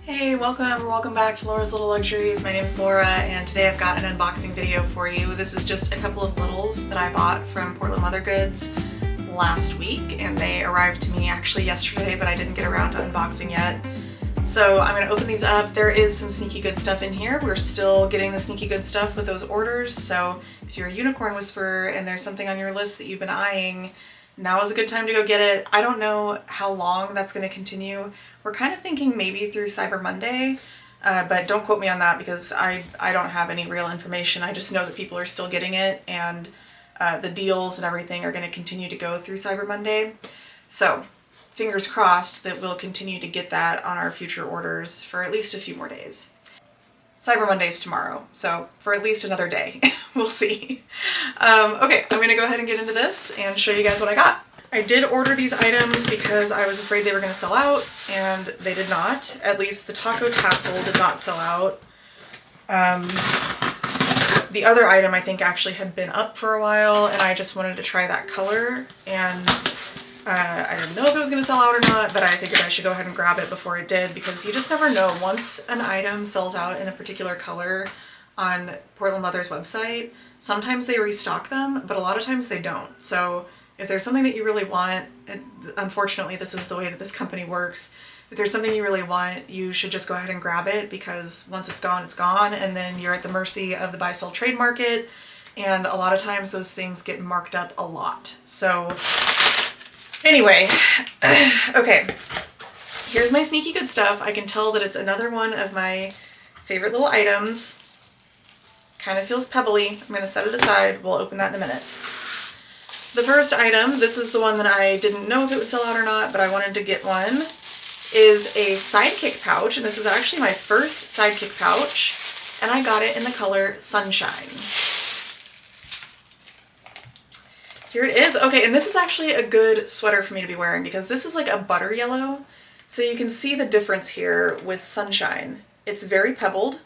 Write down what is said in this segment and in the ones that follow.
Hey, welcome back to Laura's Little Luxuries. My name is Laura and today I've got an unboxing video for you. This is just a couple of littles that I bought from Portland Leather Goods last week and they arrived to me actually yesterday, but I didn't get around to unboxing yet. So I'm gonna open these up. There is some sneaky good stuff in here. We're still getting the sneaky good stuff with those orders, so if you're a unicorn whisperer and there's something on your list that you've been eyeing, now is a good time to go get it. I don't know how long that's going to continue. We're kind of thinking maybe through Cyber Monday, but don't quote me on that because I don't have any real information. I just know that people are still getting it and the deals and everything are going to continue to go through Cyber Monday. So fingers crossed that we'll continue to get that on our future orders for at least a few more days. Cyber Monday's tomorrow, so for at least another day. We'll see. Okay, I'm gonna go ahead and get into this and show you guys what I got. I did order these items because I was afraid they were gonna sell out, and they did not. At least the taco tassel did not sell out. The other item I think actually had been up for a while, and I just wanted to try that color, and I didn't know if it was going to sell out or not, but I figured I should go ahead and grab it before it did because you just never know. Once an item sells out in a particular color on Portland Leather's website, sometimes they restock them, but a lot of times they don't. So if there's something that you really want, and unfortunately this is the way that this company works, if there's something you really want, you should just go ahead and grab it because once it's gone, and then you're at the mercy of the buy-sell trade market, and a lot of times those things get marked up a lot. So anyway, okay, here's my sneaky good stuff. I can tell that it's another one of my favorite little items. Kind of feels pebbly. I'm going to set it aside. We'll open that in a minute. The first item, this is the one that I didn't know if it would sell out or not, but I wanted to get one, is a Sidekick pouch, and this is actually my first Sidekick pouch, and I got it in the color Sunshine. Here it is. Okay, and this is actually a good sweater for me to be wearing because this is like a butter yellow. So you can see the difference here with Sunshine. It's very pebbled.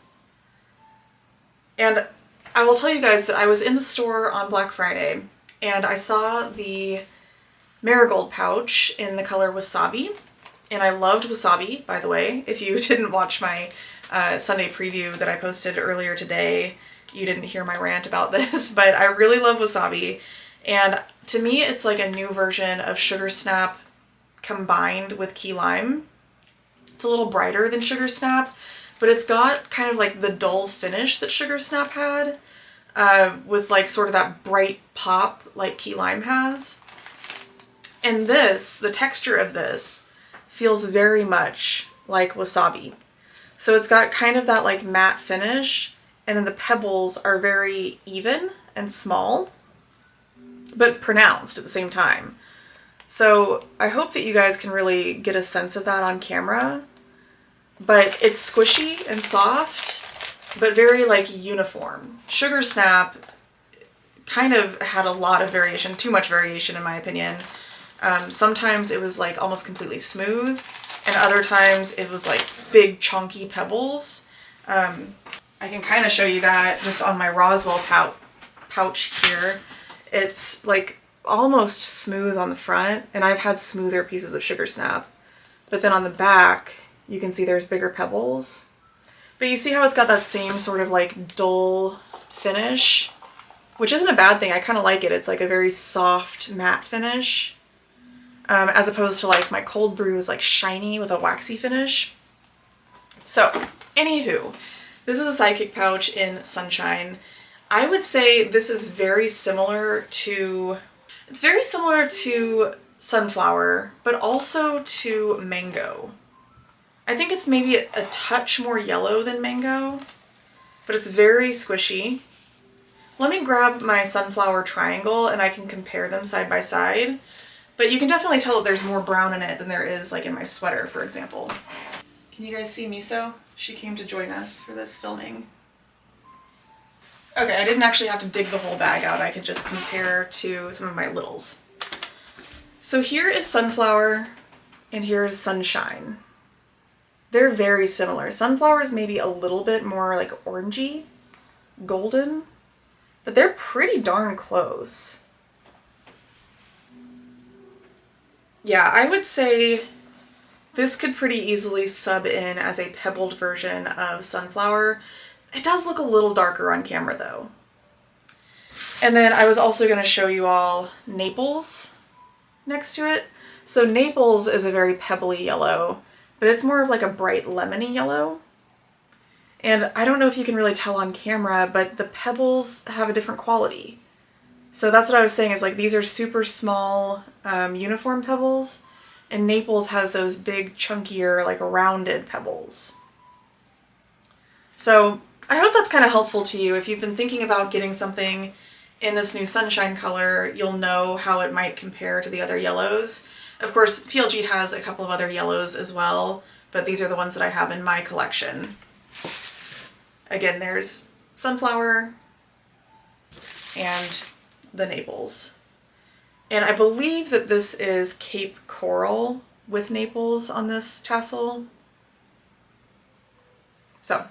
And I will tell you guys that I was in the store on Black Friday and I saw the marigold pouch in the color Wasabi. And I loved Wasabi, by the way. If you didn't watch my Sunday preview that I posted earlier today, you didn't hear my rant about this, but I really love Wasabi. And to me, it's like a new version of Sugar Snap combined with key lime. It's a little brighter than Sugar Snap, but it's got kind of like the dull finish that Sugar Snap had, with like sort of that bright pop like key lime has. And this, the texture of this, feels very much like Wasabi. So it's got kind of that like matte finish, and then the pebbles are very even and small, but pronounced at the same time. So I hope that you guys can really get a sense of that on camera. But it's squishy and soft, but very like uniform. Sugar Snap kind of had a lot of variation, too much variation in my opinion. Sometimes it was like almost completely smooth, and other times it was like big chunky pebbles. I can kind of show you that just on my Roswell pouch here. It's like almost smooth on the front, and I've had smoother pieces of Sugar Snap. But then on the back, you can see there's bigger pebbles. But you see how it's got that same sort of like dull finish, which isn't a bad thing. I kind of like it. It's like a very soft matte finish, as opposed to like my cold brew is like shiny with a waxy finish. So, anywho, this is a Sidekick pouch in Sunshine. I would say this is very similar to, it's very similar to Sunflower, but also to Mango. I think it's maybe a touch more yellow than Mango, but it's very squishy. Let me grab my Sunflower triangle and I can compare them side by side, but you can definitely tell that there's more brown in it than there is like in my sweater, for example. Can you guys see Miso? She came to join us for this filming. Okay, I didn't actually have to dig the whole bag out. I could just compare to some of my littles. So here is Sunflower and here is Sunshine. They're very similar. Sunflower is maybe a little bit more like orangey, golden, but they're pretty darn close. Yeah, I would say This could pretty easily sub in as a pebbled version of Sunflower. It does look a little darker on camera though. And then I was also going to show you all Naples next to it. So Naples is a very pebbly yellow, but it's more of like a bright lemony yellow. And I don't know if you can really tell on camera, but the pebbles have a different quality. So that's what I was saying, is like these are super small uniform pebbles, and Naples has those big chunkier like rounded pebbles. So I hope that's kind of helpful to you. If you've been thinking about getting something in this new sunshine color, you'll know how it might compare to the other yellows. Of course, PLG has a couple of other yellows as well, but these are the ones that I have in my collection. Again, there's Sunflower and the Naples. And I believe that this is Cape Coral with Naples on this tassel. So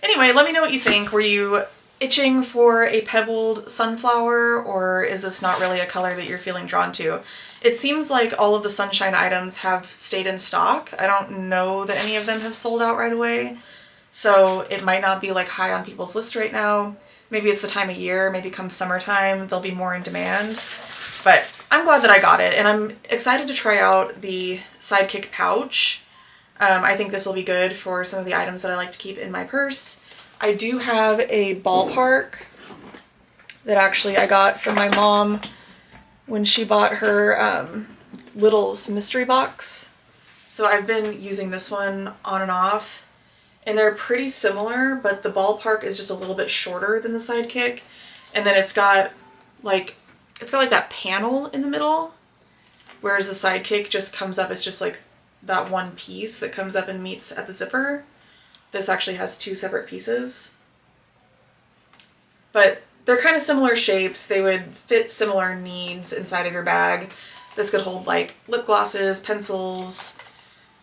anyway, let me know what you think. Were you itching for a pebbled Sunflower, or is this not really a color that you're feeling drawn to? It seems like all of the sunshine items have stayed in stock. I don't know that any of them have sold out right away, so it might not be like high on people's list right now. Maybe it's the time of year, maybe come summertime they'll be more in demand. But I'm glad that I got it, and I'm excited to try out the Sidekick pouch. I think this will be good for some of the items that I like to keep in my purse. I do have a ballpark that actually I got from my mom when she bought her Little's mystery box. So I've been using this one on and off, and they're pretty similar, but the ballpark is just a little bit shorter than the Sidekick. And then it's got like that panel in the middle, whereas the Sidekick just comes up as just like that one piece that comes up and meets at the zipper. This actually has two separate pieces. But they're kind of similar shapes. They would fit similar needs inside of your bag. This could hold like lip glosses, pencils.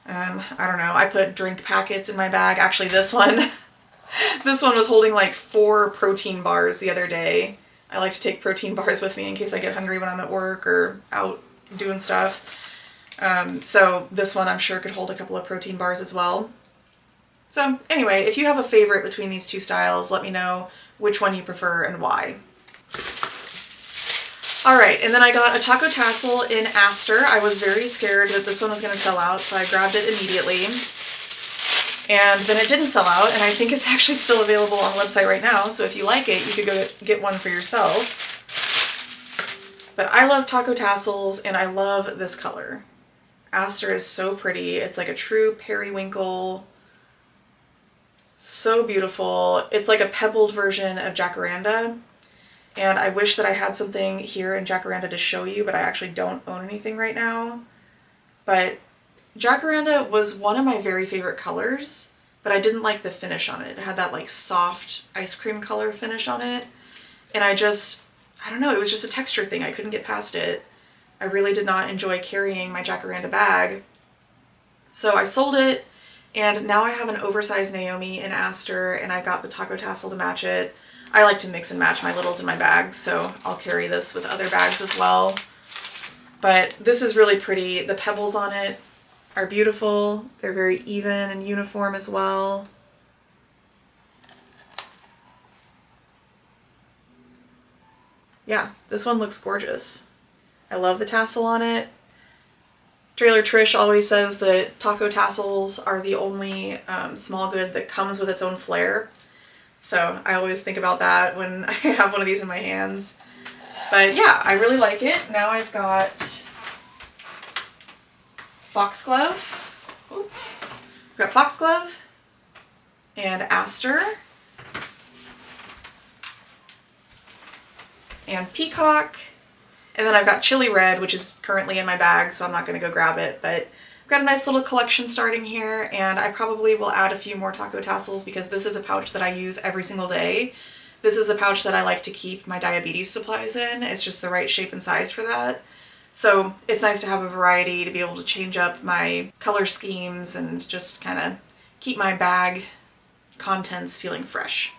I don't know. I put drink packets in my bag. Actually, this one was holding like 4 protein bars the other day. I like to take protein bars with me in case I get hungry when I'm at work or out doing stuff. So this one I'm sure could hold a couple of protein bars as well. So anyway, if you have a favorite between these two styles, let me know which one you prefer and why. Alright, and then I got a taco tassel in Aster. I was very scared that this one was going to sell out, so I grabbed it immediately. And then it didn't sell out, and I think it's actually still available on the website right now, so if you like it, you could go get one for yourself. But I love taco tassels, and I love this color. Aster is so pretty. It's like a true periwinkle. So beautiful. It's like a pebbled version of Jacaranda. And I wish that I had something here in Jacaranda to show you, but I actually don't own anything right now. But Jacaranda was one of my very favorite colors, but I didn't like the finish on it. It had that like soft ice cream color finish on it. And I don't know, it was just a texture thing. I couldn't get past it. I really did not enjoy carrying my Jacaranda bag. So I sold it, and now I have an oversized Naomi in Aster, and I've got the taco tassel to match it. I like to mix and match my littles in my bags, so I'll carry this with other bags as well. But this is really pretty. The pebbles on it are beautiful. They're very even and uniform as well. Yeah, this one looks gorgeous. I love the tassel on it. Trailer Trish always says that taco tassels are the only small good that comes with its own flair. So I always think about that when I have one of these in my hands. But yeah, I really like it. Now I've got Foxglove. Ooh. I've got Foxglove and Aster and Peacock. And then I've got Chili Red, which is currently in my bag, so I'm not going to go grab it. But I've got a nice little collection starting here, and I probably will add a few more taco tassels because this is a pouch that I use every single day. This is a pouch that I like to keep my diabetes supplies in. It's just the right shape and size for that. So it's nice to have a variety to be able to change up my color schemes and just kind of keep my bag contents feeling fresh.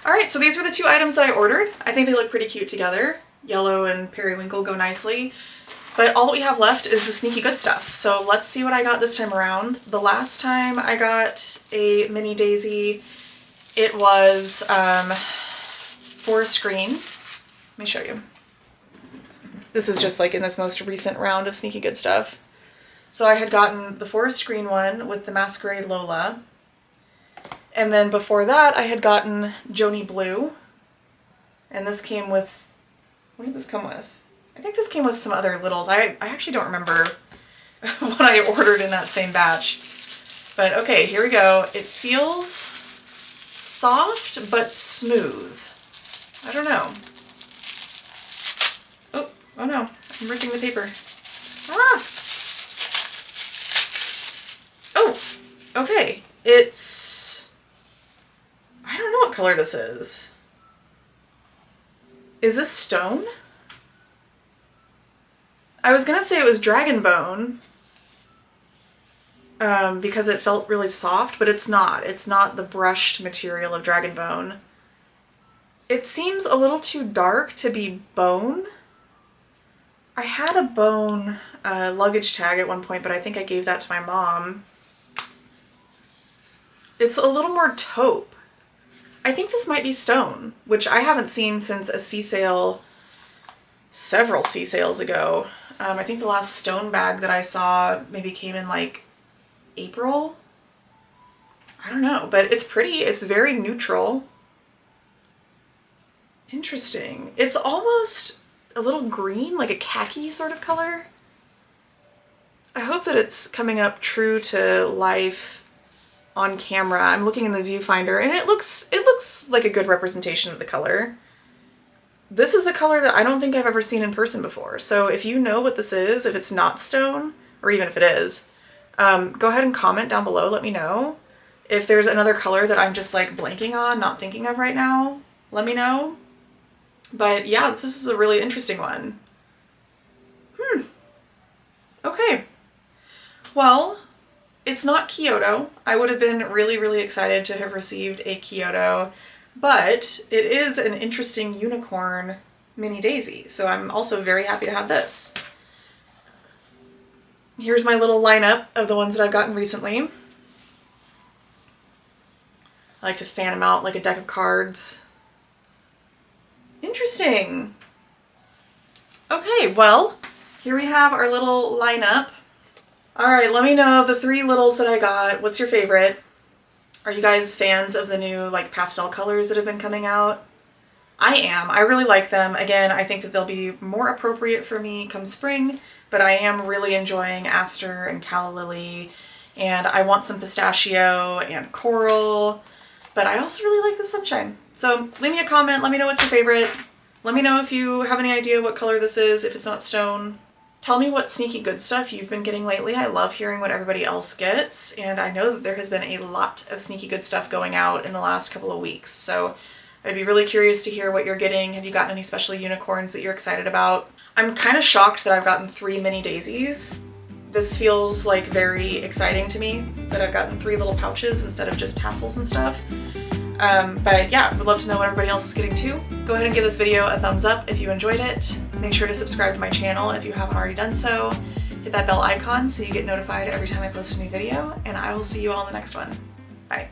Alright, so these were the 2 items that I ordered. I think they look pretty cute together. Yellow and periwinkle go nicely. But all that we have left is the sneaky good stuff. So let's see what I got this time around. The last time I got a mini daisy, it was forest green. Let me show you. This is just like in this most recent round of sneaky good stuff. So I had gotten the forest green one with the Masquerade Lola. And then before that I had gotten Joni Blue. And this came with, what did this come with? I think this came with some other littles. I actually don't remember what I ordered in that same batch. But okay, here we go. It feels soft but smooth. I don't know. Oh no, I'm ripping the paper. Ah! Oh, okay. It's, I don't know what color this is. Is this stone? I was gonna say it was dragon bone because it felt really soft, but it's not. It's not the brushed material of dragon bone. It seems a little too dark to be bone. I had a bone luggage tag at one point, but I think I gave that to my mom. It's a little more taupe. I think this might be stone, which I haven't seen since a sea sale, several sea sales ago. I think the last stone bag that I saw maybe came in like April. I don't know, but it's pretty. It's very neutral. Interesting. It's almost a little green, like a khaki sort of color. I hope that it's coming up true to life on camera. I'm looking in the viewfinder and it looks like a good representation of the color. This is a color that I don't think I've ever seen in person before. So if you know what this is, if it's not stone, or even if it is, go ahead and comment down below, let me know. If there's another color that I'm just like blanking on, not thinking of right now, let me know. But yeah, this is a really interesting one. Okay. Well, it's not Kyoto. I would have been really, really excited to have received a Kyoto, but it is an interesting unicorn mini daisy, so I'm also very happy to have this. Here's my little lineup of the ones that I've gotten recently. I like to fan them out like a deck of cards. Interesting. Okay, well, here we have our little lineup. All right, let me know of the 3 littles that I got. What's your favorite? Are you guys fans of the new like pastel colors that have been coming out? I am. I really like them. Again, I think that they'll be more appropriate for me come spring, but I am really enjoying Aster and Calla Lily, and I want some pistachio and coral, but I also really like the sunshine. So leave me a comment. Let me know what's your favorite. Let me know if you have any idea what color this is, if it's not stone. Tell me what sneaky good stuff you've been getting lately. I love hearing what everybody else gets, and I know that there has been a lot of sneaky good stuff going out in the last couple of weeks, so I'd be really curious to hear what you're getting. Have you gotten any special unicorns that you're excited about? I'm kind of shocked that I've gotten 3 mini daisies. This feels like very exciting to me that I've gotten 3 little pouches instead of just tassels and stuff. But yeah, would love to know what everybody else is getting too. Go ahead and give this video a thumbs up if you enjoyed it. Make sure to subscribe to my channel if you haven't already done so. Hit that bell icon so you get notified every time I post a new video, and I will see you all in the next one. Bye.